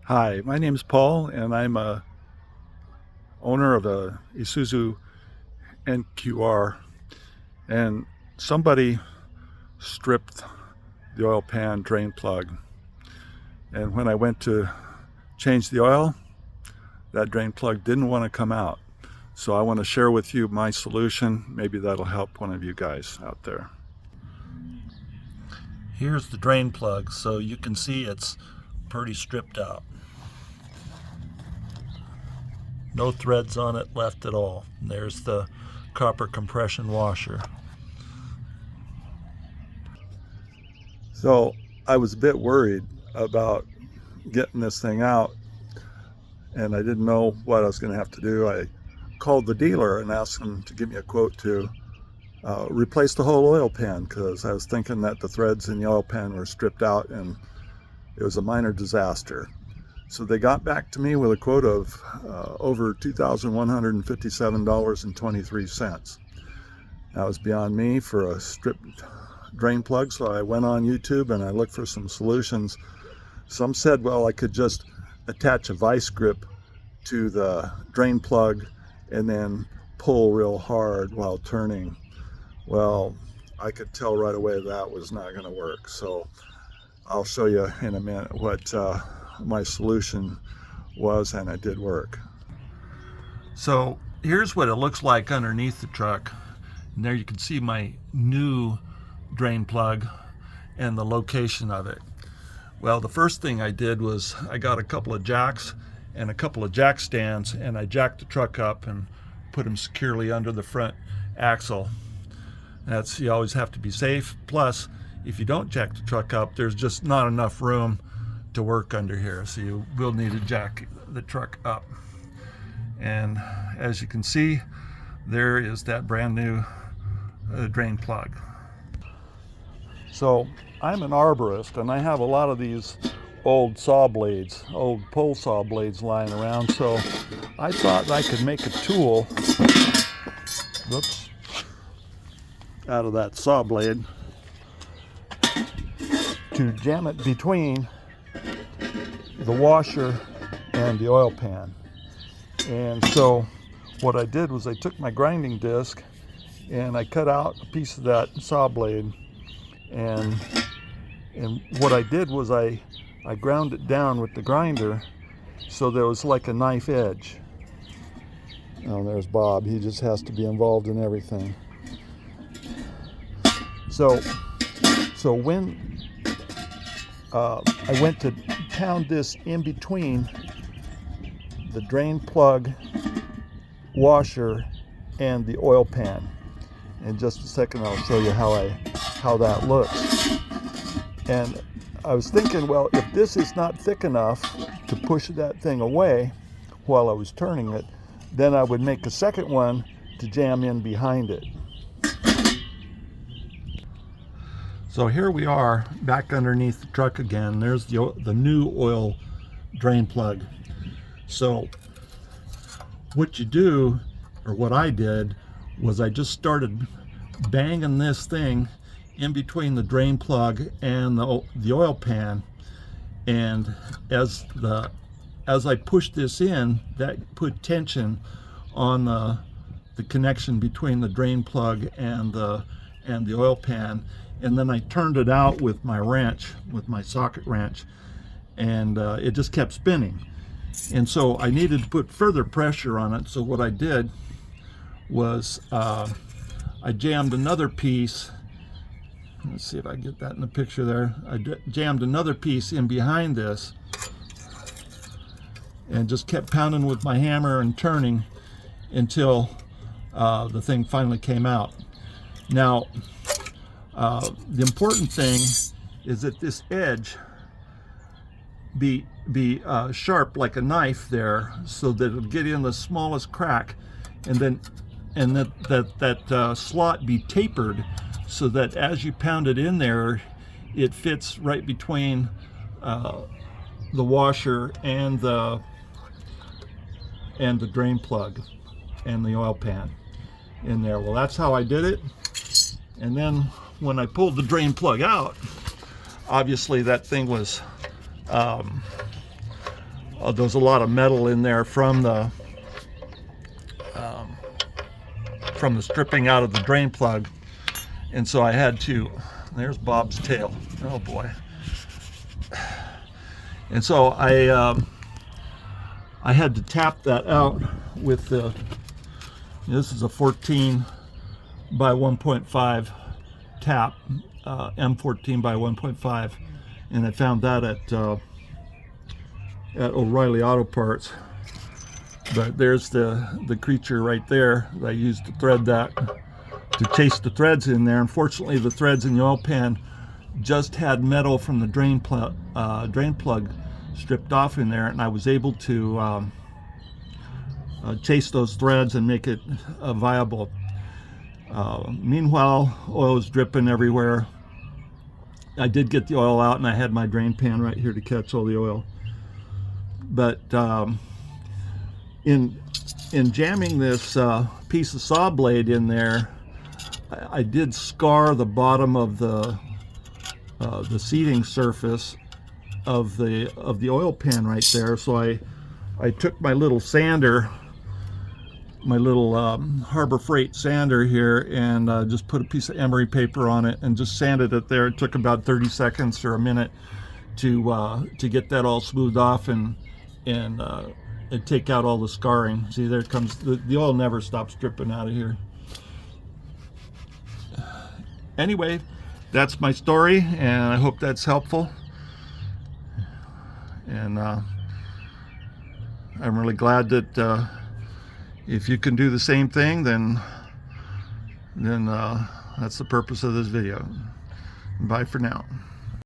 Hi, my name is Paul, and I'm a owner of a Isuzu NQR. And somebody stripped the oil pan drain plug. And when I went to change the oil, that drain plug didn't want to come out. So I want to share with you my solution. Maybe that'll help one of you guys out there. Here's the drain plug, so you can see it's pretty stripped out. No threads on it left at all. And there's the copper compression washer. So I was a bit worried about getting this thing out, and I didn't know what I was going to have to do. I called the dealer and asked him to give me a quote to replace the whole oil pan, because I was thinking that the threads in the oil pan were stripped out and it was a minor disaster. So they got back to me with a quote of over $2,157.23. That was beyond me for a stripped drain plug, so I went on YouTube and I looked for some solutions. Some said, well, I could just attach a vice grip to the drain plug and then pull real hard while turning. Well, I could tell right away that was not going to work. So I'll show you in a minute what my solution was, and it did work. So here's what it looks like underneath the truck. And there you can see my new drain plug and the location of it. Well, the first thing I did was I got a couple of jacks and a couple of jack stands, and I jacked the truck up and put them securely under the front axle. That's, you always have to be safe. Plus, if you don't jack the truck up, there's just not enough room to work under here, so you will need to jack the truck up. And as you can see, there is that brand new drain plug. So I'm an arborist, and I have a lot of these old saw blades, old pole saw blades lying around, so I thought I could make a tool, whoops, out of that saw blade to jam it between the washer and the oil pan. And so what I did was I took my grinding disc and I cut out a piece of that saw blade, and what I did was I ground it down with the grinder so there was like a knife edge. Oh, there's Bob. He just has to be involved in everything. So when I went to pound this in between the drain plug, washer, and the oil pan. In just a second I'll show you how that looks. And I was thinking, well, if this is not thick enough to push that thing away while I was turning it, then I would make a second one to jam in behind it. So here we are back underneath the truck again. There's the new oil drain plug. So what you do, or what I did, was I just started banging this thing in between the drain plug and the oil pan, and as I pushed this in, that put tension on the connection between the drain plug and the oil pan. And then I turned it out with my wrench, with my socket wrench, and it just kept spinning. And so I needed to put further pressure on it. So what I did was I jammed another piece. Let's see if I get that in the picture there. I jammed another piece in behind this and just kept pounding with my hammer and turning until the thing finally came out. Now, the important thing is that this edge be sharp like a knife there, so that it'll get in the smallest crack, and that slot be tapered so that as you pound it in there, it fits right between the washer and the drain plug and the oil pan in there. Well, that's how I did it. And then when I pulled the drain plug out, obviously that thing was there's a lot of metal in there from the stripping out of the drain plug, and so I had to. There's Bob's tail. Oh boy! And so I had to tap that out with the. This is a 14 by 1.5 tap, M14 by 1.5, and I found that at O'Reilly Auto Parts. But there's the creature right there that I used to thread that, to chase the threads in there. Unfortunately, the threads in the oil pan just had metal from the drain plug stripped off in there, and I was able to chase those threads and make it viable. Meanwhile, oil was dripping everywhere. I did get the oil out, and I had my drain pan right here to catch all the oil. But in jamming this piece of saw blade in there, I did scar the bottom of the seating surface of the oil pan right there. So I took my little sander, my little Harbor Freight sander here, and just put a piece of emery paper on it and just sanded it there. It took about 30 seconds or a minute to get that all smoothed off and take out all the scarring. See, there it comes. The oil never stops dripping out of here. Anyway, that's my story, and I hope that's helpful. And I'm really glad that if you can do the same thing, then that's the purpose of this video. Bye for now.